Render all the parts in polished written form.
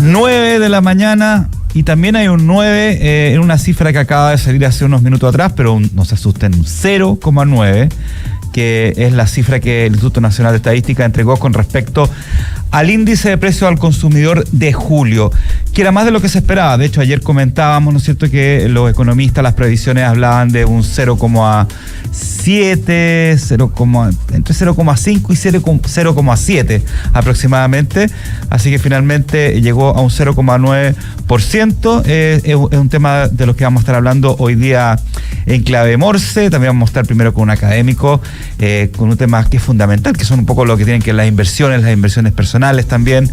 9 de la mañana y también hay un 9 en una cifra que acaba de salir hace unos minutos atrás, pero no se asusten, 0,9, que es la cifra que el Instituto Nacional de Estadística entregó con respecto al índice de precios al consumidor de julio, que era más de lo que se esperaba. De hecho, ayer comentábamos, ¿no es cierto?, que los economistas, las previsiones hablaban de un 0,7, entre 0,5 y 0,7 aproximadamente, así que finalmente llegó a un 0,9%. Es un tema de los que vamos a estar hablando hoy día en Clave Morse. También vamos a estar primero con un académico, con un tema que es fundamental, que son un poco lo que tienen que ver las inversiones personales también,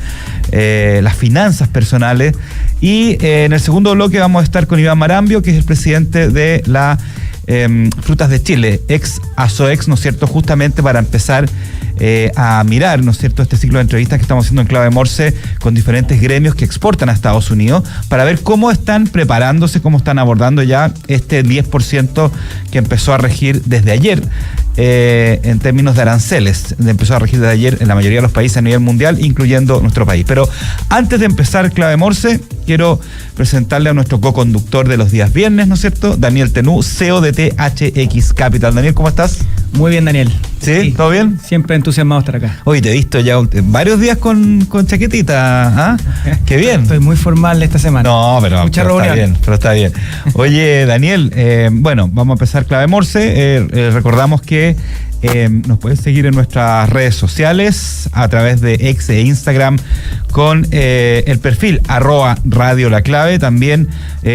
las finanzas personales. Y en el segundo bloque vamos a estar con Iván Marambio, que es el presidente de la Frutas de Chile, ex ASOEX, ¿no es cierto?, justamente para empezar a mirar, ¿no es cierto?, este ciclo de entrevistas que estamos haciendo en Clave Morse con diferentes gremios que exportan a Estados Unidos, para ver cómo están preparándose, cómo están abordando ya este 10% que empezó a regir desde ayer en términos de aranceles. Empezó a regir desde ayer en la mayoría de los países a nivel mundial, incluyendo nuestro país. Pero antes de empezar Clave Morse, quiero presentarle a nuestro co-conductor de los días viernes, ¿no es cierto?, Daniel Tenú, CEO de THX Capital. Daniel, ¿cómo estás? Muy bien, Daniel. ¿Sí? ¿Todo bien? Siempre entusiasmado de estar acá. Hoy te he visto ya varios días con chaquetita. ¿Ah? Qué bien. Estoy muy formal esta semana. No, pero está bien. Oye, Daniel, bueno, vamos a empezar Clave Morse. Recordamos que nos puedes seguir en nuestras redes sociales a través de X e Instagram con el perfil @Radio La Clave. También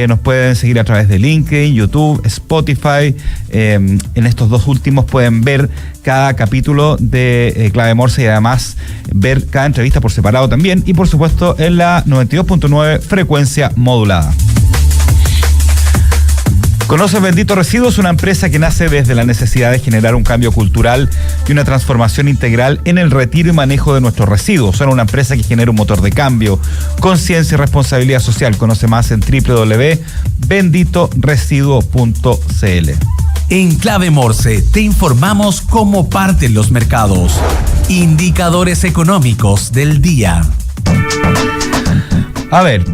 nos pueden seguir a través de LinkedIn, YouTube, Spotify. En estos dos últimos pueden ver cada capítulo de Clave Morse y además ver cada entrevista por separado también. Y por supuesto en la 92.9 frecuencia modulada. Conoce Bendito Residuos, una empresa que nace desde la necesidad de generar un cambio cultural y una transformación integral en el retiro y manejo de nuestros residuos. Son una empresa que genera un motor de cambio, conciencia y responsabilidad social. Conoce más en www.benditoresiduo.cl. En Clave Morse te informamos cómo parten los mercados. Indicadores económicos del día. A ver,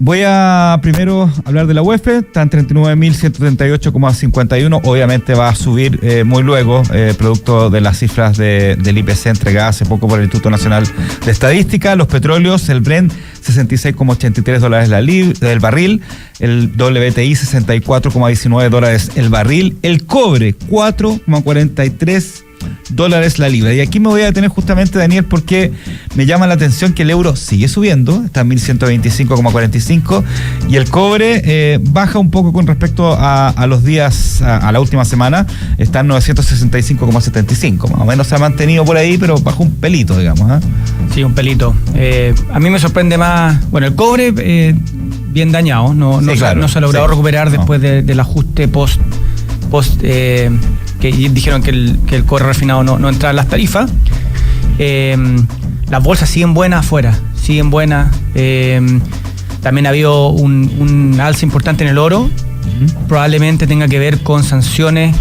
voy a primero hablar de la UEF. Está en 39.138,51. Obviamente va a subir muy luego, producto de las cifras del IPC entregadas hace poco por el Instituto Nacional de Estadística. Los petróleos, el Brent, $66,83 el barril. El WTI, $64,19 el barril. El cobre, $4,43 la libra. Y aquí me voy a detener justamente, Daniel, porque me llama la atención que el euro sigue subiendo, está en 1.125,45, y el cobre baja un poco con respecto a los días, a la última semana, está en 965,75, más o menos se ha mantenido por ahí, pero bajó un pelito, digamos. Sí, un pelito. A mí me sorprende más, bueno, el cobre bien dañado, no se ha logrado recuperar después del ajuste post que dijeron que el cobre refinado no entraba en las tarifas. Las bolsas siguen buenas afuera, siguen buenas. También ha habido un alza importante en el oro. Probablemente tenga que ver con sanciones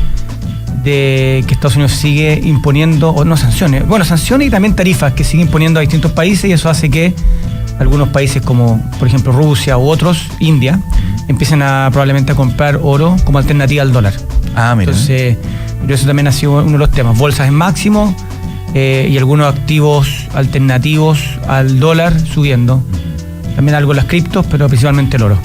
que Estados Unidos sigue imponiendo, o no sanciones y también tarifas que sigue imponiendo a distintos países, y eso hace que algunos países como por ejemplo Rusia u otros, India, empiecen probablemente a comprar oro como alternativa al dólar. Mira. Entonces, eso también ha sido uno de los temas. Bolsas en máximo y algunos activos alternativos al dólar subiendo. También algo en las criptos, pero principalmente el oro.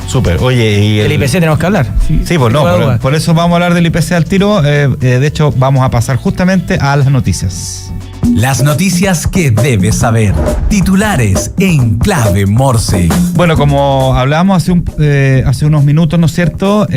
Súper. Oye, y el IPC tenemos que hablar. Sí, pues no, por eso vamos a hablar del IPC al tiro. De hecho, vamos a pasar justamente a las noticias. Las noticias que debes saber. Titulares en Clave Morse. Bueno, como hablábamos hace unos minutos, ¿no es cierto?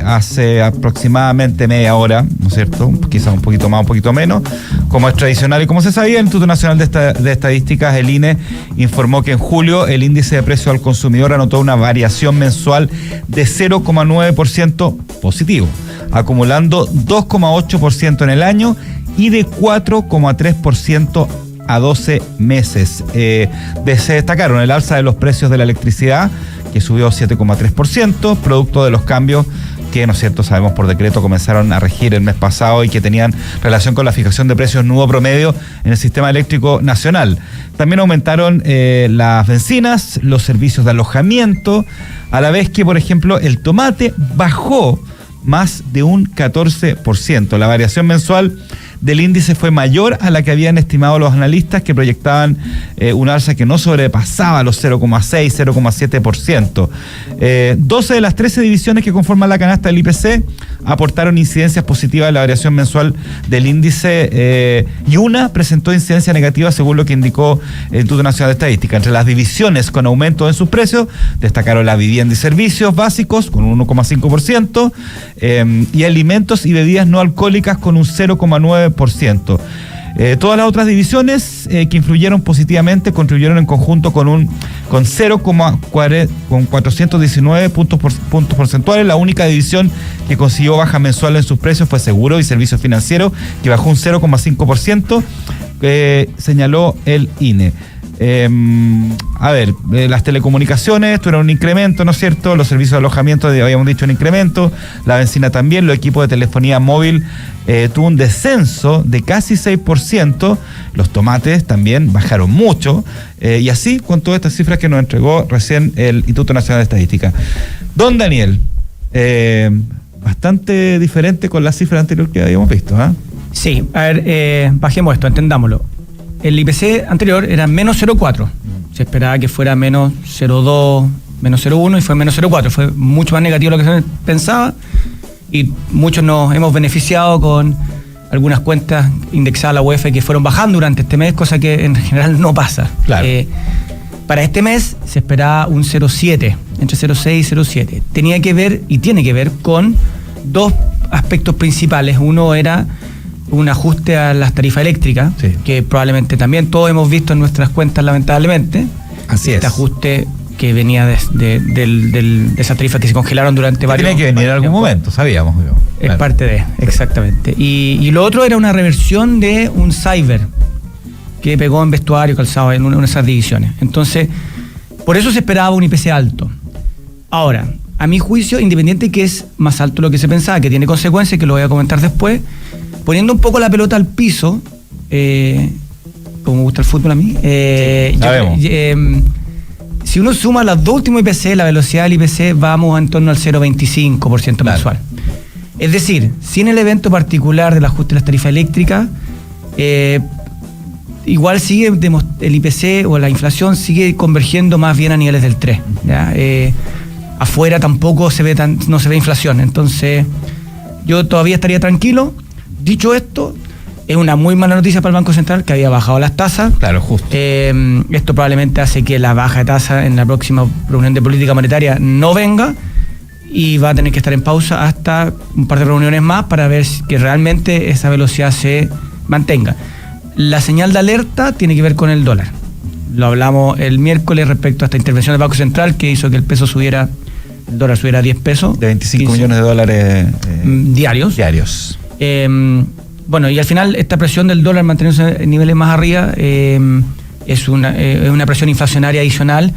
Hace aproximadamente media hora, ¿no es cierto? Quizás un poquito más, un poquito menos. Como es tradicional y como se sabía, el Instituto Nacional de Estadísticas, el INE, informó que en julio el índice de precio al consumidor anotó una variación mensual de 0,9% positivo, acumulando 2,8% en el año y de 4,3% a 12 meses. Se destacaron el alza de los precios de la electricidad, que subió 7,3%, producto de los cambios que, ¿no es cierto?, sabemos por decreto comenzaron a regir el mes pasado y que tenían relación con la fijación de precios nuevo promedio en el sistema eléctrico nacional. También aumentaron las bencinas, los servicios de alojamiento, a la vez que, por ejemplo, el tomate bajó más de un 14%. La variación mensual del índice fue mayor a la que habían estimado los analistas, que proyectaban un alza que no sobrepasaba los 0,6, 0,7%. 12 de las 13 divisiones que conforman la canasta del IPC aportaron incidencias positivas en la variación mensual del índice y una presentó incidencia negativa, según lo que indicó el Instituto Nacional de Estadística. Entre las divisiones con aumento en sus precios destacaron la vivienda y servicios básicos con un 1,5% y alimentos y bebidas no alcohólicas con un 0,9%. Todas las otras divisiones que influyeron positivamente contribuyeron en conjunto con 419 puntos porcentuales. La única división que consiguió baja mensual en sus precios fue Seguro y Servicios Financieros, que bajó un 0,5%, señaló el INE. Las telecomunicaciones tuvieron un incremento, ¿no es cierto? Los servicios de alojamiento, habíamos dicho, un incremento. La benzina también. Los equipos de telefonía móvil tuvo un descenso de casi 6%. Los tomates también bajaron mucho. Y así con todas estas cifras que nos entregó recién el Instituto Nacional de Estadística. Don Daniel, bastante diferente con las cifras anteriores que habíamos visto, ¿eh? Sí, a ver, bajemos esto, entendámoslo. El IPC anterior era menos 0,4. Se esperaba que fuera menos 0,2, menos 0,1 y fue menos 0,4. Fue mucho más negativo de lo que se pensaba y muchos nos hemos beneficiado con algunas cuentas indexadas a la UEF que fueron bajando durante este mes, cosa que en general no pasa. Claro. Para este mes se esperaba un 0,7, entre 0,6 y 0,7. Tenía que ver y tiene que ver con dos aspectos principales. Uno era un ajuste a las tarifas eléctricas, sí, que probablemente también todos hemos visto en nuestras cuentas, lamentablemente. Así este es. Ajuste que venía de esas tarifas que se congelaron durante varios años. Tiene que venir en algún momento, sabíamos. Es claro. Parte de, exactamente. Y lo otro era una reversión de un cyber que pegó en vestuario, calzado, en una de esas divisiones. Entonces, por eso se esperaba un IPC alto. Ahora, a mi juicio, independiente que es más alto de lo que se pensaba, que tiene consecuencias, que lo voy a comentar después, poniendo un poco la pelota al piso, como me gusta el fútbol a mí, si uno suma los dos últimos IPC, la velocidad del IPC, vamos en torno al 0,25% mensual. Es decir, sin el evento particular del ajuste de las tarifas eléctricas, igual sigue el IPC o la inflación sigue convergiendo más bien a niveles del 3. ¿Ya? Afuera tampoco no se ve inflación, entonces yo todavía estaría tranquilo. Dicho esto, es una muy mala noticia para el Banco Central, que había bajado las tasas. Claro, justo. Esto probablemente hace que la baja de tasa en la próxima reunión de política monetaria no venga y va a tener que estar en pausa hasta un par de reuniones más para ver que realmente esa velocidad se mantenga. La señal de alerta tiene que ver con el dólar. Lo hablamos el miércoles respecto a esta intervención del Banco Central que hizo que el dólar subiera a 10 pesos. De 25 millones de dólares diarios. Bueno, y al final esta presión del dólar manteniéndose en niveles más arriba es una presión inflacionaria adicional.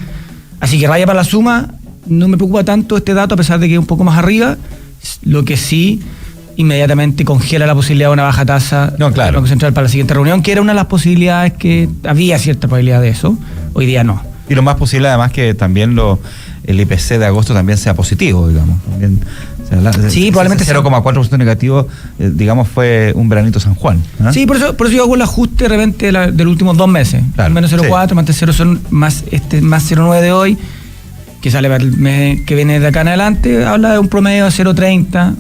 Así que raya para la suma, no me preocupa tanto este dato a pesar de que es un poco más arriba. Lo que sí inmediatamente congela la posibilidad de una baja tasa del Banco Central para la siguiente reunión, que era una de las posibilidades que había cierta probabilidad de eso. Hoy día no. Y lo más posible además que también el IPC de agosto también sea positivo, digamos. También, sí, probablemente 0,4% negativo, digamos, fue un veranito San Juan. Sí, por eso yo hago el ajuste de repente de los últimos 2 meses. Claro, menos 0,4, sí, más 0 son más 0,9 de hoy, que sale para el mes que viene de acá en adelante, habla de un promedio de 0,30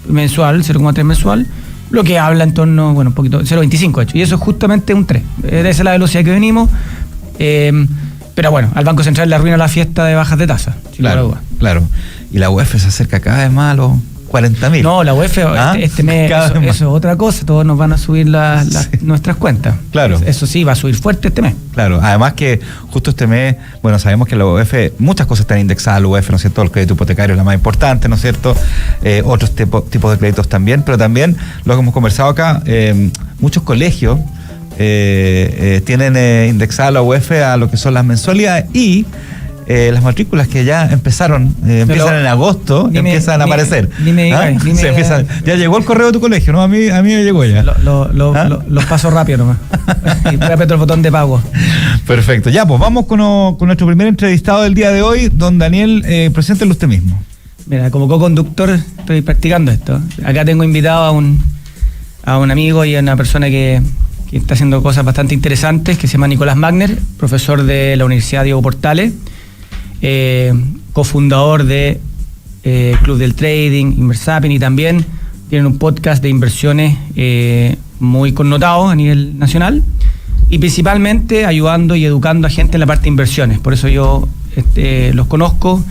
mensual, 0,3 mensual, lo que habla en torno, un poquito, 0,25 hecho, y eso es justamente un 3. Esa es la velocidad que venimos. Pero bueno, al Banco Central le arruina la fiesta de bajas de tasa. Claro. Y la UEF se acerca cada vez más a los 40.000. No, la UEF este mes, eso es otra cosa. Todos nos van a subir nuestras cuentas. Claro. Eso sí, va a subir fuerte este mes. Claro, además que justo este mes, sabemos que la UEF, muchas cosas están indexadas a la UEF, ¿no es cierto? El crédito hipotecario es la más importante, ¿no es cierto? Otros tipos de créditos también, pero también lo que hemos conversado acá, muchos colegios tienen indexada la UEF a lo que son las mensualidades y las matrículas que ya empezaron, empiezan en agosto, empiezan a aparecer. Ya llegó el correo de tu colegio, ¿no? A mí me llegó ya. Los paso rápido nomás. Y aprieto el botón de pago. Perfecto. Ya, pues vamos con nuestro primer entrevistado del día de hoy, don Daniel, preséntelo usted mismo. Mira, como co-conductor estoy practicando esto. Acá tengo invitado a un amigo y a una persona que está haciendo cosas bastante interesantes, que se llama Nicolás Magner, profesor de la Universidad Diego Portales, cofundador de Club del Trading, Inversapien, y también tienen un podcast de inversiones muy connotado a nivel nacional, y principalmente ayudando y educando a gente en la parte de inversiones. Por eso yo los conozco.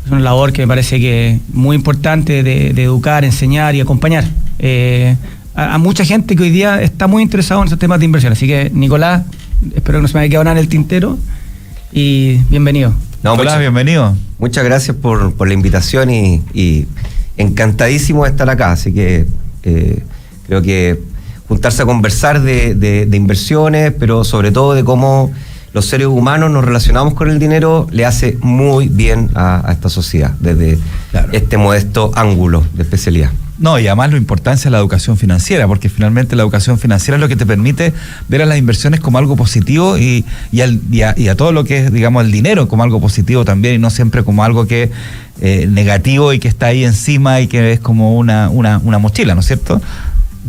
Es una labor que me parece que muy importante de educar, enseñar y acompañar a mucha gente que hoy día está muy interesado en esos temas de inversión. Así que, Nicolás, espero que no se me haya quedado nada en el tintero, y bienvenido. Nicolás, bienvenido. Muchas gracias por la invitación y encantadísimo de estar acá. Así que creo que juntarse a conversar de inversiones, pero sobre todo de cómo los seres humanos nos relacionamos con el dinero, le hace muy bien a esta sociedad, desde este modesto ángulo de especialidad. No, y además la importancia de la educación financiera, porque finalmente la educación financiera es lo que te permite ver a las inversiones como algo positivo y a todo lo que es, digamos, el dinero como algo positivo también, y no siempre como algo que negativo y que está ahí encima y que es como una mochila, ¿no es cierto?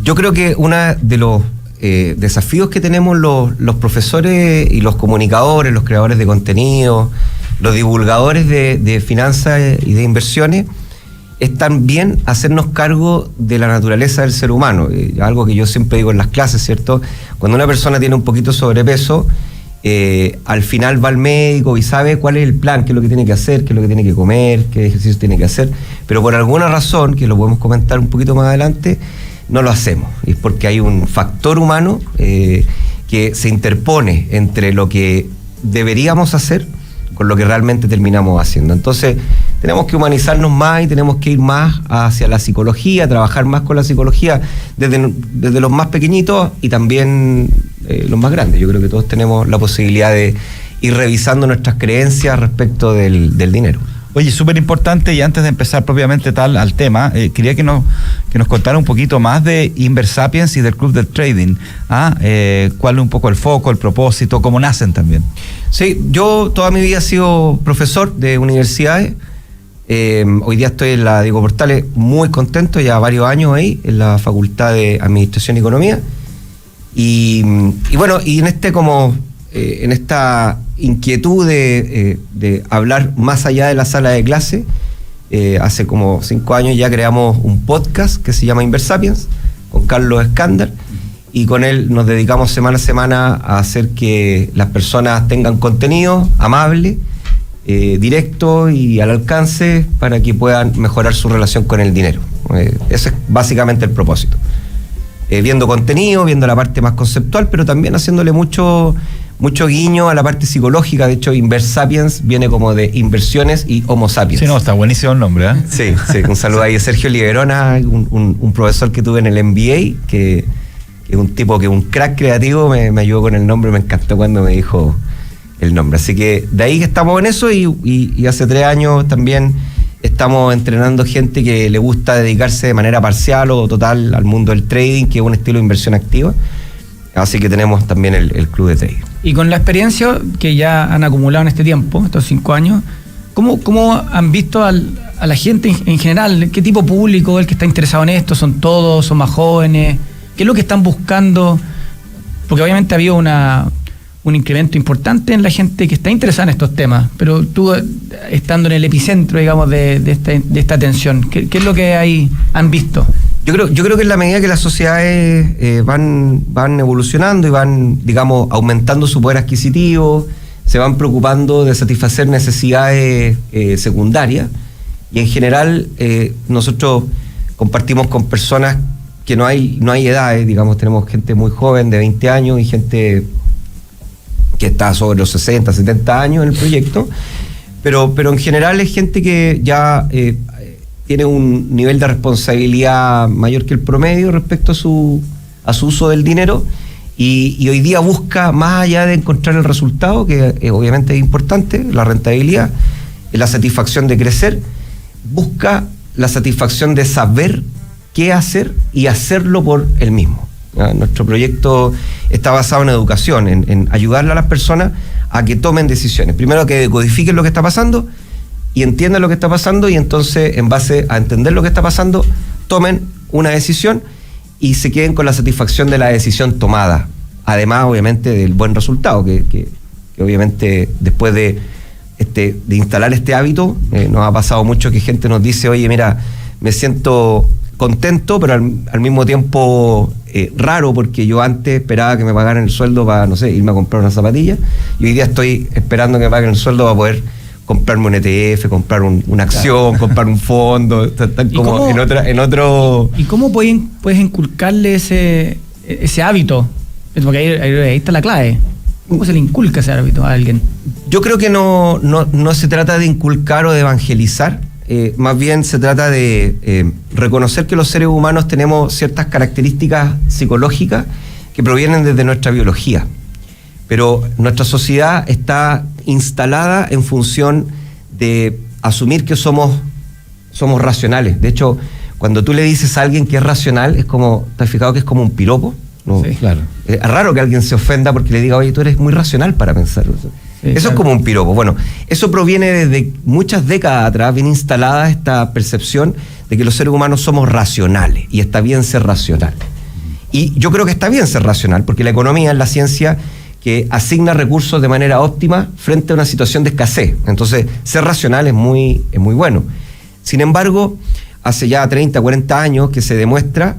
Yo creo que uno de los desafíos que tenemos los profesores y los comunicadores, los creadores de contenido, los divulgadores de finanzas y de inversiones, es también hacernos cargo de la naturaleza del ser humano. Algo que yo siempre digo en las clases, ¿cierto? Cuando una persona tiene un poquito de sobrepeso, al final va al médico y sabe cuál es el plan, qué es lo que tiene que hacer, qué es lo que tiene que comer, qué ejercicio tiene que hacer, pero por alguna razón, que lo podemos comentar un poquito más adelante, no lo hacemos. Y es porque hay un factor humano que se interpone entre lo que deberíamos hacer con lo que realmente terminamos haciendo. Entonces, tenemos que humanizarnos más y tenemos que ir más hacia la psicología, trabajar más con la psicología desde los más pequeñitos y también los más grandes. Yo creo que todos tenemos la posibilidad de ir revisando nuestras creencias respecto del dinero. Oye, súper importante, y antes de empezar propiamente al tema, quería que nos contara un poquito más de Inversapiens y del Club del Trading. ¿Cuál es un poco el foco, el propósito, cómo nacen también? Sí, yo toda mi vida he sido profesor de universidades. Hoy día estoy en la Diego Portales, muy contento, ya varios años ahí, en la Facultad de Administración y Economía. Y bueno, y en esta inquietud de hablar más allá de la sala de clase, hace como 5 años ya creamos un podcast que se llama Inversapiens, con Carlos Escándar, y con él nos dedicamos semana a semana a hacer que las personas tengan contenido amable, directo y al alcance, para que puedan mejorar su relación con el dinero. Ese es básicamente el propósito. Viendo contenido, viendo la parte más conceptual, pero también haciéndole mucho guiño a la parte psicológica. De hecho, Inversapiens viene como de inversiones y Homo sapiens. Sí, no, está buenísimo el nombre, ¿eh? Sí, un saludo ahí a Sergio Liberona, un profesor que tuve en el MBA, que es un tipo que es un crack creativo, me ayudó con el nombre, me encantó cuando me dijo el nombre. Así que de ahí que estamos en eso, y hace 3 años también estamos entrenando gente que le gusta dedicarse de manera parcial o total al mundo del trading, que es un estilo de inversión activa. Así que tenemos también el Club de Trading. Y con la experiencia que ya han acumulado en este tiempo, estos 5 años, ¿cómo han visto a la gente en general? ¿Qué tipo de público es el que está interesado en esto? ¿Son todos? ¿Son más jóvenes? ¿Qué es lo que están buscando? Porque obviamente ha habido un incremento importante en la gente que está interesada en estos temas, pero tú, estando en el epicentro, digamos, de esta atención, ¿qué es lo que han visto? Yo creo que en la medida que las sociedades van evolucionando y van, digamos, aumentando su poder adquisitivo, se van preocupando de satisfacer necesidades secundarias, y en general nosotros compartimos con personas que no hay edades, digamos, tenemos gente muy joven de 20 años y gente que está sobre los 60, 70 años en el proyecto, pero en general es gente que ya tiene un nivel de responsabilidad mayor que el promedio respecto a su uso del dinero, Y hoy día busca, más allá de encontrar el resultado, que obviamente es importante, la rentabilidad, la satisfacción de crecer, busca la satisfacción de saber qué hacer y hacerlo por él mismo. Nuestro proyecto está basado en educación, en ayudarle a las personas a que tomen decisiones. Primero, que decodifiquen lo que está pasando y entiendan lo que está pasando, y entonces, en base a entender lo que está pasando, tomen una decisión y se queden con la satisfacción de la decisión tomada. Además, obviamente, del buen resultado, que obviamente después de instalar este hábito, nos ha pasado mucho que gente nos dice: oye, mira, me siento contento, pero al mismo tiempo raro, porque yo antes esperaba que me pagaran el sueldo para, no sé, irme a comprar una zapatilla, y hoy día estoy esperando que me paguen el sueldo para poder comprarme un ETF, comprar una acción, comprar un fondo. Están como en otro... ¿Y cómo puedes inculcarle ese hábito? Porque ahí está la clave. ¿Cómo se le inculca ese hábito a alguien? Yo creo que no se trata de inculcar o de evangelizar. Más bien se trata de reconocer que los seres humanos tenemos ciertas características psicológicas que provienen desde nuestra biología, pero nuestra sociedad está instalada en función de asumir que somos racionales. De hecho, cuando tú le dices a alguien que es racional, es como, ¿te has fijado que es como un piropo? No, sí, claro. Es raro que alguien se ofenda porque le diga: oye, tú eres muy racional para pensar. Sí, eso, claro. Es como un piropo. Bueno, eso proviene desde muchas décadas atrás, bien instalada esta percepción de que los seres humanos somos racionales, y está bien ser racional. Y yo creo que está bien ser racional, porque la economía es la ciencia que asigna recursos de manera óptima frente a una situación de escasez. Entonces, ser racional es muy bueno. Sin embargo, hace ya 30, 40 años que se demuestra,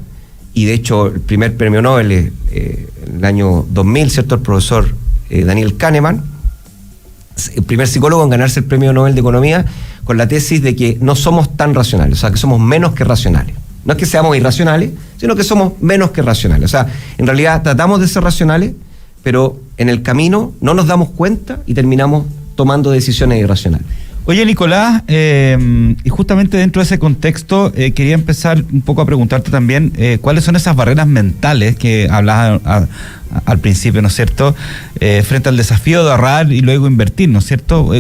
y de hecho el primer premio Nobel en el año 2000, ¿cierto? El profesor Daniel Kahneman, el primer psicólogo en ganarse el premio Nobel de Economía, con la tesis de que no somos tan racionales, o sea, que somos menos que racionales. No es que seamos irracionales, sino que somos menos que racionales. O sea, en realidad tratamos de ser racionales, pero en el camino no nos damos cuenta y terminamos tomando decisiones irracionales. Oye, Nicolás, y justamente dentro de ese contexto quería empezar un poco a preguntarte también cuáles son esas barreras mentales que hablabas al principio, ¿no es cierto?, frente al desafío de ahorrar y luego invertir, ¿no es cierto?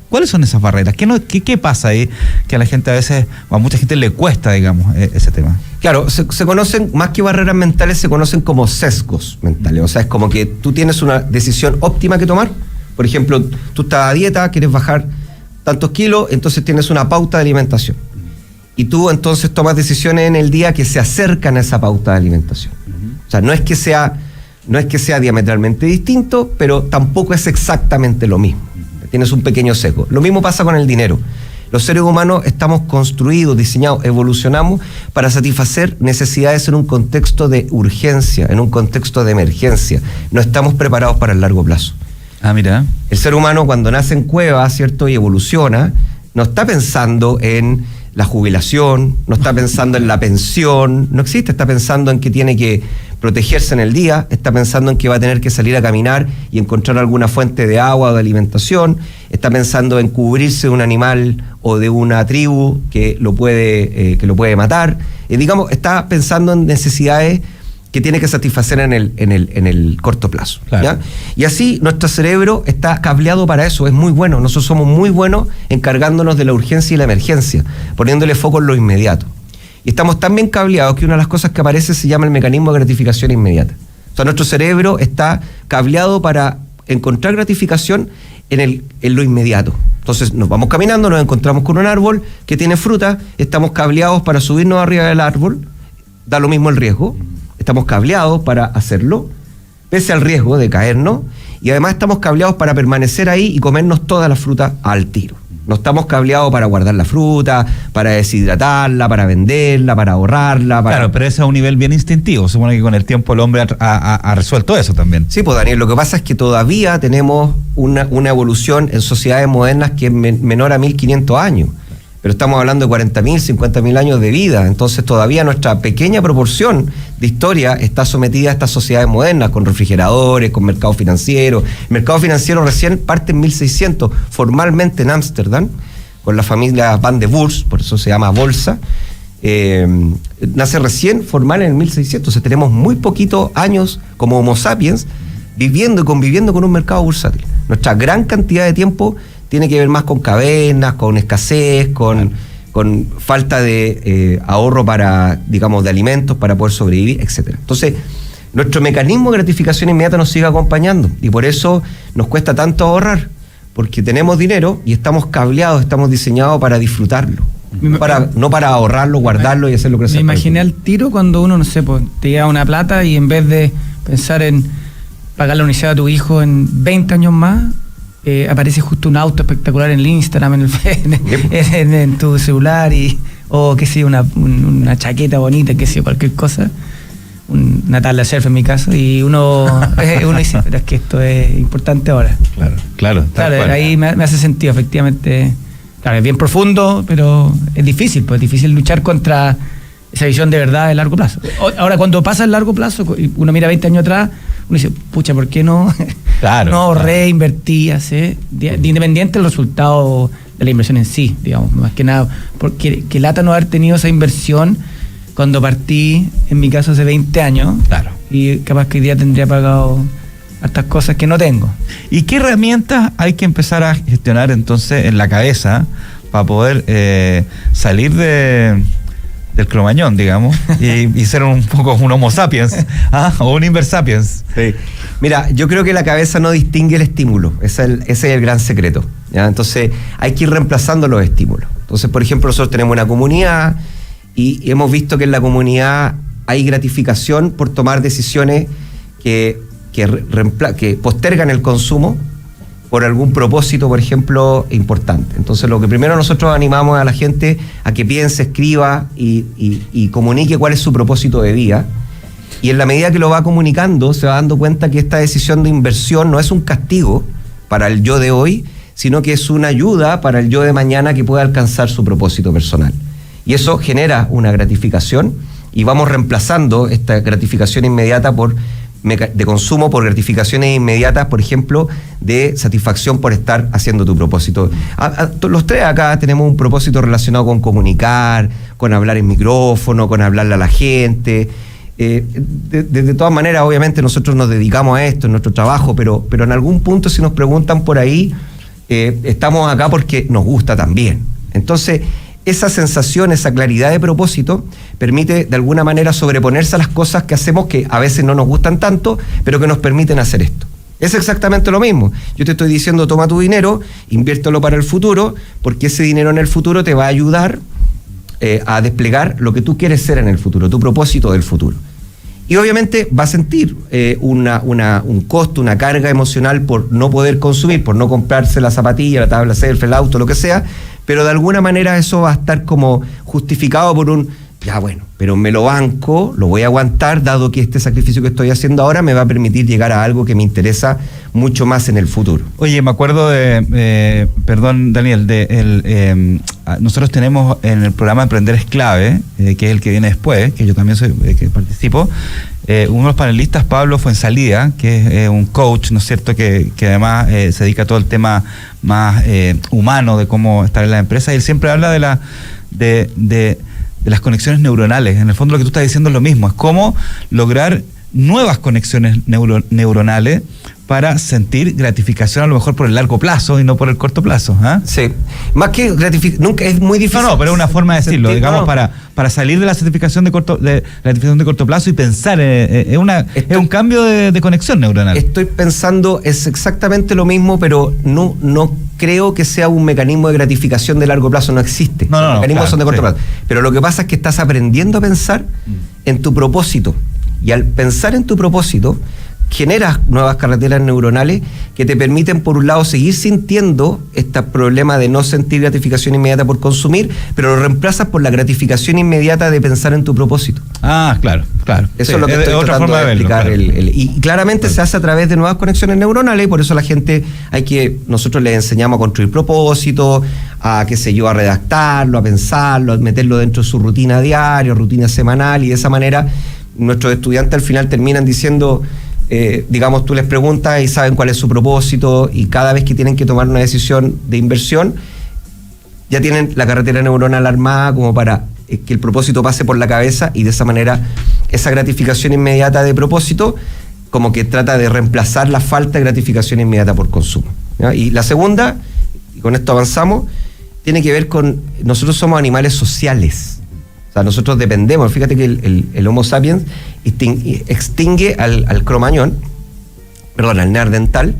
¿Cuáles son esas barreras? ¿Qué pasa ahí que a la gente a veces, o a mucha gente le cuesta, digamos, ese tema? Claro, se conocen, más que barreras mentales, se conocen como sesgos mentales. O sea, es como que tú tienes una decisión óptima que tomar. Por ejemplo, tú estás a dieta, quieres bajar tantos kilos, entonces tienes una pauta de alimentación. Y tú entonces tomas decisiones en el día que se acercan a esa pauta de alimentación. O sea, no es que sea diametralmente distinto, pero tampoco es exactamente lo mismo. Tienes un pequeño sesgo. Lo mismo pasa con el dinero. Los seres humanos estamos construidos, diseñados, evolucionamos para satisfacer necesidades en un contexto de urgencia, en un contexto de emergencia. No estamos preparados para el largo plazo. Ah, mira. El ser humano, cuando nace en cueva, ¿cierto?, y evoluciona, no está pensando en la jubilación, no está pensando en la pensión, no existe, está pensando en que tiene que protegerse en el día, está pensando en que va a tener que salir a caminar y encontrar alguna fuente de agua o de alimentación, está pensando en cubrirse de un animal o de una tribu que lo puede matar, digamos, está pensando en necesidades que tiene que satisfacer en el corto plazo. Claro. ¿Ya? Y así nuestro cerebro está cableado para eso, es muy bueno. Nosotros somos muy buenos encargándonos de la urgencia y la emergencia, poniéndole foco en lo inmediato. Y estamos tan bien cableados que una de las cosas que aparece se llama el mecanismo de gratificación inmediata. O sea, nuestro cerebro está cableado para encontrar gratificación en lo inmediato. Entonces nos vamos caminando, nos encontramos con un árbol que tiene fruta, estamos cableados para subirnos arriba del árbol, da lo mismo el riesgo. Estamos cableados para hacerlo, pese al riesgo de caernos, y además estamos cableados para permanecer ahí y comernos toda la fruta al tiro. No estamos cableados para guardar la fruta, para deshidratarla, para venderla, para ahorrarla. Claro, pero eso es a un nivel bien instintivo. Supone que con el tiempo el hombre ha resuelto eso también. Sí, pues Daniel, lo que pasa es que todavía tenemos una evolución en sociedades modernas que es menor a 1500 años. Pero estamos hablando de 40.000, 50.000 años de vida. Entonces todavía nuestra pequeña proporción de historia está sometida a estas sociedades modernas, con refrigeradores, con mercado financiero. El mercado financiero recién parte en 1600, formalmente en Ámsterdam, con la familia Van de Boers, por eso se llama bolsa. nace recién formal en el 1600, o sea, tenemos muy poquitos años como Homo sapiens viviendo y conviviendo con un mercado bursátil. Nuestra gran cantidad de tiempo tiene que ver más con cavernas, con escasez, con falta de ahorro para, digamos, de alimentos para poder sobrevivir, etcétera. Entonces, nuestro mecanismo de gratificación inmediata nos sigue acompañando y por eso nos cuesta tanto ahorrar, porque tenemos dinero y estamos cableados, estamos diseñados para disfrutarlo. No para ahorrarlo, guardarlo y hacerlo crecer. Me imaginé al tiro cuando uno, no sé, pues, te llega una plata y en vez de pensar en pagar la universidad a tu hijo en 20 años más, aparece justo un auto espectacular en el Instagram, en tu celular, o qué sé yo, una chaqueta bonita, qué sé yo, cualquier cosa, una tabla surf en mi caso, y uno dice, pero es que esto es importante ahora. Claro. Ahí me hace sentido, efectivamente. Claro, es bien profundo, pero es difícil, pues es difícil luchar contra esa visión de verdad de largo plazo. Ahora, cuando pasa el largo plazo, uno mira 20 años atrás, uno dice, pucha, ¿por qué no? No ahorré, invertí, independiente del resultado de la inversión en sí, digamos, más que nada, porque que lata no haber tenido esa inversión cuando partí, en mi caso, hace 20 años, y capaz que hoy día tendría pagado hartas cosas que no tengo. ¿Y qué herramientas hay que empezar a gestionar entonces en la cabeza para poder salir del cromañón, digamos, y ser un poco un Homo sapiens o un Inversapiens? Sí. Mira, yo creo que la cabeza no distingue el estímulo, ese es el gran secreto, ¿ya? Entonces hay que ir reemplazando los estímulos. Entonces, por ejemplo, nosotros tenemos una comunidad y hemos visto que en la comunidad hay gratificación por tomar decisiones que postergan el consumo por algún propósito, por ejemplo, importante. Entonces, lo que primero nosotros animamos a la gente a que piense, escriba y comunique cuál es su propósito de vida. Y en la medida que lo va comunicando, se va dando cuenta que esta decisión de inversión no es un castigo para el yo de hoy, sino que es una ayuda para el yo de mañana que pueda alcanzar su propósito personal. Y eso genera una gratificación y vamos reemplazando esta gratificación inmediata de consumo por gratificaciones inmediatas, por ejemplo, de satisfacción por estar haciendo tu propósito. Los tres acá tenemos un propósito relacionado con comunicar, con hablar en micrófono, con hablarle a la gente. De todas maneras, obviamente nosotros nos dedicamos a esto en nuestro trabajo, pero en algún punto, si nos preguntan por ahí, estamos acá porque nos gusta también. Entonces, esa sensación, esa claridad de propósito permite de alguna manera sobreponerse a las cosas que hacemos que a veces no nos gustan tanto, pero que nos permiten hacer esto. Es exactamente lo mismo. Yo te estoy diciendo, toma tu dinero, inviértelo para el futuro, porque ese dinero en el futuro te va a ayudar a desplegar lo que tú quieres ser en el futuro, tu propósito del futuro. Y obviamente va a sentir un costo, una carga emocional por no poder consumir, por no comprarse la zapatilla, la tabla surf, el auto, lo que sea, pero de alguna manera eso va a estar como justificado por pero me lo banco, lo voy a aguantar, dado que este sacrificio que estoy haciendo ahora me va a permitir llegar a algo que me interesa mucho más en el futuro. Oye, me acuerdo perdón, Daniel, nosotros tenemos en el programa Emprender es Clave, que es el que viene después, que yo también que participo, uno de los panelistas, Pablo Fuensalida, que es un coach, ¿no es cierto?, que además se dedica a todo el tema más humano de cómo estar en la empresa, y él siempre habla de las conexiones neuronales. En el fondo lo que tú estás diciendo es lo mismo, es cómo lograr nuevas conexiones neuronales para sentir gratificación a lo mejor por el largo plazo y no por el corto plazo. Sí, más que nunca es muy difícil. No, pero es una forma de decirlo, digamos, para salir de la satisfacción de corto plazo y pensar, es un cambio de conexión neuronal. Estoy pensando, es exactamente lo mismo, pero no creo que sea un mecanismo de gratificación de largo plazo, no existe. Los mecanismos son de corto plazo. Pero lo que pasa es que estás aprendiendo a pensar en tu propósito. Y al pensar en tu propósito, generas nuevas carreteras neuronales que te permiten, por un lado, seguir sintiendo este problema de no sentir gratificación inmediata por consumir, pero lo reemplazas por la gratificación inmediata de pensar en tu propósito. Claro. Eso es lo que estoy tratando de explicar. Y claramente se hace a través de nuevas conexiones neuronales, y por eso la gente nosotros les enseñamos a construir propósitos, a redactarlo, a pensarlo, a meterlo dentro de su rutina diaria, rutina semanal, y de esa manera nuestros estudiantes al final terminan diciendo, digamos, tú les preguntas y saben cuál es su propósito, y cada vez que tienen que tomar una decisión de inversión, ya tienen la carretera neuronal armada como para que el propósito pase por la cabeza, y de esa manera esa gratificación inmediata de propósito como que trata de reemplazar la falta de gratificación inmediata por consumo, ¿ya? Y la segunda, y con esto avanzamos, tiene que ver con, nosotros somos animales sociales. O sea, nosotros dependemos, fíjate que el Homo sapiens extingue al cromañón, perdón, al neandertal,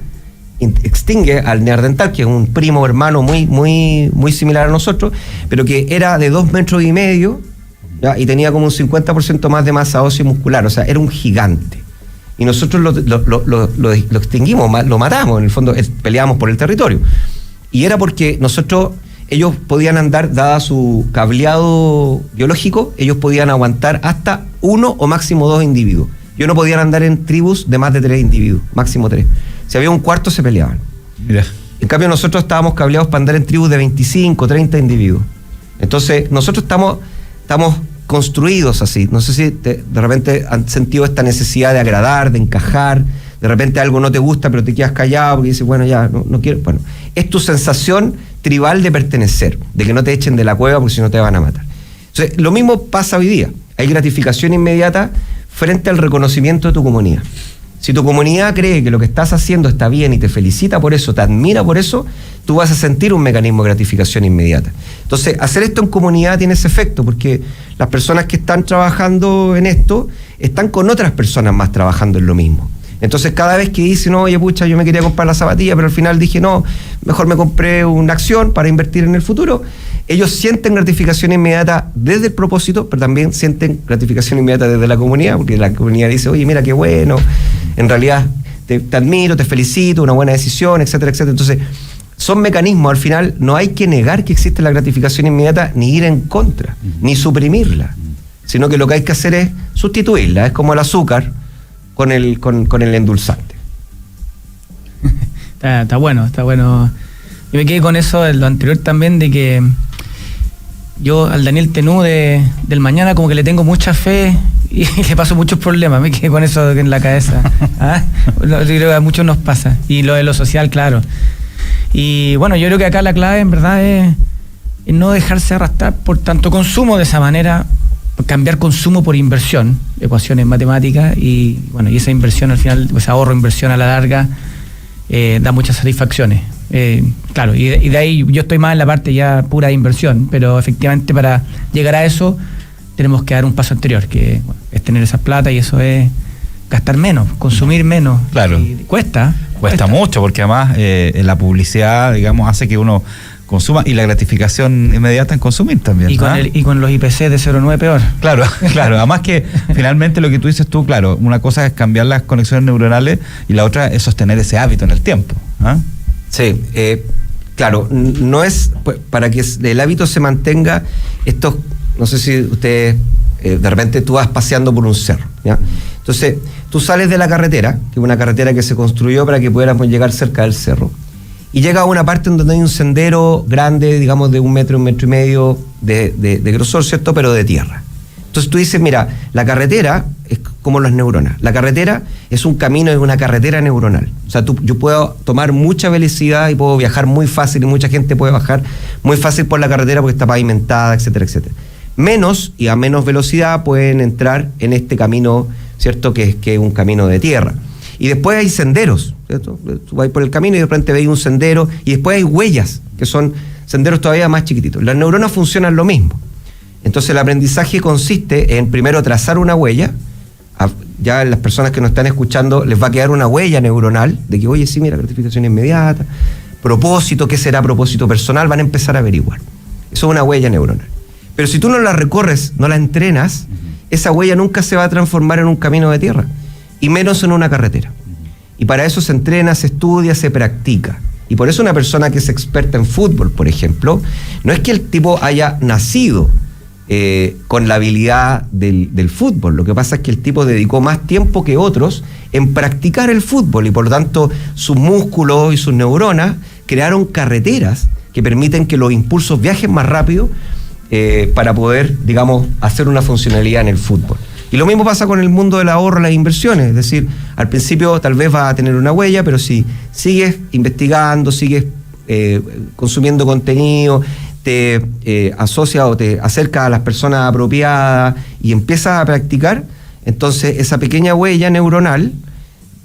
extingue al neandertal, que es un primo hermano muy similar a nosotros, pero que era de 2,5 metros, ¿ya? Y tenía como un 50% más de masa ósea y muscular, o sea, era un gigante. Y nosotros lo extinguimos, lo matamos, en el fondo peleábamos por el territorio. Y era porque ellos podían andar, dada su cableado biológico, ellos podían aguantar hasta 1 o máximo 2 individuos. Ellos no podían andar en tribus de más de 3 individuos, máximo 3. Si había un cuarto, se peleaban. Mira. En cambio, nosotros estábamos cableados para andar en tribus de 25, 30 individuos. Entonces, nosotros estamos construidos así. No sé si de repente han sentido esta necesidad de agradar, de encajar. De repente algo no te gusta, pero te quedas callado porque dices, bueno, ya, no quiero. Bueno, es tu sensación tribal de pertenecer, de que no te echen de la cueva porque si no te van a matar. Entonces, lo mismo pasa hoy día. Hay gratificación inmediata frente al reconocimiento de tu comunidad. Si tu comunidad cree que lo que estás haciendo está bien y te felicita por eso, te admira por eso, tú vas a sentir un mecanismo de gratificación inmediata. Entonces, hacer esto en comunidad tiene ese efecto, porque las personas que están trabajando en esto están con otras personas más trabajando en lo mismo. Entonces, cada vez que dicen, oye, pucha, yo me quería comprar la zapatilla, pero al final dije, no, mejor me compré una acción para invertir en el futuro, ellos sienten gratificación inmediata desde el propósito, pero también sienten gratificación inmediata desde la comunidad, porque la comunidad dice, oye, mira qué bueno, en realidad te admiro, te felicito, una buena decisión, etcétera, etcétera. Entonces, son mecanismos, al final no hay que negar que existe la gratificación inmediata, ni ir en contra, ni suprimirla, sino que lo que hay que hacer es sustituirla, es como el azúcar con el endulzante. Está bueno. Yo me quedé con eso de lo anterior también, de que yo al Daniel Tenú del mañana como que le tengo mucha fe y le paso muchos problemas. Me quedé con eso en la cabeza. Yo creo que a muchos nos pasa. Y lo de lo social, claro. Y bueno, yo creo que acá la clave en verdad es no dejarse arrastrar por tanto consumo. De esa manera, cambiar consumo por inversión, ecuaciones matemáticas, y bueno, y esa inversión al final, ese ahorro, inversión a la larga, da muchas satisfacciones. Claro, y de ahí yo estoy más en la parte ya pura de inversión, pero efectivamente para llegar a eso tenemos que dar un paso anterior, que bueno, es tener esa plata, y eso es gastar menos, consumir menos. Claro. Y cuesta mucho, porque además la publicidad, digamos, hace que uno consuma, y la gratificación inmediata en consumir también. Y con los IPC de 0,9 peor. Claro. Además que finalmente lo que tú dices tú, claro, una cosa es cambiar las conexiones neuronales y la otra es sostener ese hábito en el tiempo. Sí, claro, no es para que el hábito se mantenga. Esto, no sé si ustedes, de repente tú vas paseando por un cerro, ¿ya? Entonces, tú sales de la carretera, que es una carretera que se construyó para que pudiéramos llegar cerca del cerro, y llega a una parte donde hay un sendero grande, digamos de 1 metro, 1,5 metros de grosor, ¿cierto? Pero de tierra. Entonces tú dices, mira, la carretera es como las neuronas. La carretera es un camino, es una carretera neuronal. O sea, yo puedo tomar mucha velocidad y puedo viajar muy fácil, y mucha gente puede bajar muy fácil por la carretera porque está pavimentada, etcétera, etcétera. Menos y a menos velocidad pueden entrar en este camino, ¿cierto? Que es un camino de tierra. Y después hay senderos, ¿cierto? Tú vas por el camino y de repente veis un sendero, y después hay huellas, que son senderos todavía más chiquititos. Las neuronas funcionan lo mismo. Entonces el aprendizaje consiste en primero trazar una huella. Ya las personas que nos están escuchando les va a quedar una huella neuronal de que, oye, sí, mira, gratificación inmediata, propósito, ¿qué será propósito personal? Van a empezar a averiguar. Eso es una huella neuronal. Pero si tú no la recorres, no la entrenas, esa huella nunca se va a transformar en un camino de tierra, y menos en una carretera. Y para eso se entrena, se estudia, se practica. Y por eso una persona que es experta en fútbol, por ejemplo, no es que el tipo haya nacido con la habilidad del fútbol. Lo que pasa es que el tipo dedicó más tiempo que otros en practicar el fútbol, y por lo tanto sus músculos y sus neuronas crearon carreteras que permiten que los impulsos viajen más rápido para poder, digamos, hacer una funcionalidad en el fútbol. Y lo mismo pasa con el mundo del ahorro, las inversiones. Es decir, al principio tal vez vas a tener una huella, pero si sigues investigando, sigues consumiendo contenido, te asocias o te acercas a las personas apropiadas y empiezas a practicar, entonces esa pequeña huella neuronal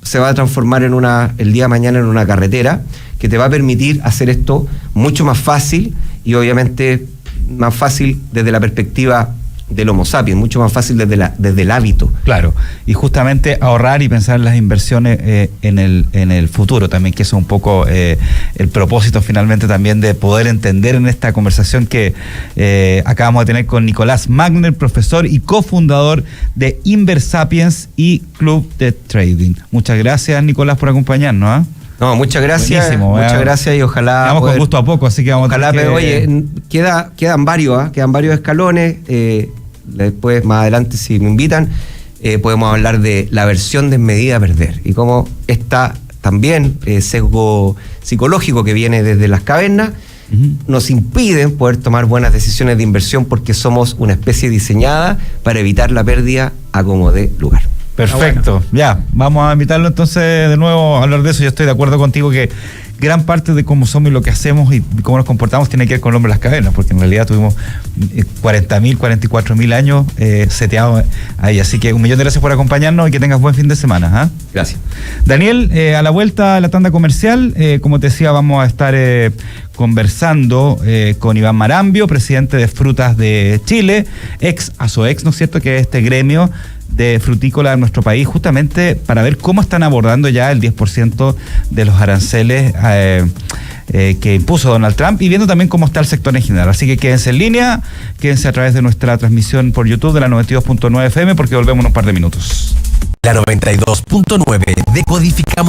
se va a transformar el día de mañana en una carretera que te va a permitir hacer esto mucho más fácil y obviamente más fácil desde la perspectiva del Homo sapiens, mucho más fácil desde el hábito. Claro, y justamente ahorrar y pensar en las inversiones en el futuro también, que eso es un poco el propósito finalmente también de poder entender en esta conversación que acabamos de tener con Nicolás Magner, profesor y cofundador de Inversapiens y Club de Trading. Muchas gracias, Nicolás, por acompañarnos. No, muchas gracias. Buenísimo, muchas gracias y ojalá. Vamos con gusto a poco, así que vamos ojalá, a tener pero oye, quedan varios escalones. Después, más adelante, si me invitan, podemos hablar de la aversión desmedida a perder y cómo está también sesgo psicológico que viene desde las cavernas. Nos impiden poder tomar buenas decisiones de inversión porque somos una especie diseñada para evitar la pérdida a como dé lugar. Perfecto, ya, vamos a invitarlo entonces de nuevo a hablar de eso. Yo estoy de acuerdo contigo que gran parte de cómo somos y lo que hacemos y cómo nos comportamos tiene que ver con el hombre de las cavernas, porque en realidad tuvimos 44.000 años seteados ahí. Así que 1.000.000 de gracias por acompañarnos y que tengas buen fin de semana. Gracias. Daniel, a la vuelta a la tanda comercial, como te decía, vamos a estar conversando con Iván Marambio, presidente de Frutas de Chile, ex ASOEX, ¿no es cierto?, que es este gremio de frutícola en nuestro país, justamente para ver cómo están abordando ya el 10% de los aranceles que impuso Donald Trump y viendo también cómo está el sector en general. Así que quédense en línea, quédense a través de nuestra transmisión por YouTube de la 92.9 FM porque volvemos en un par de minutos. La 92.9 decodificamos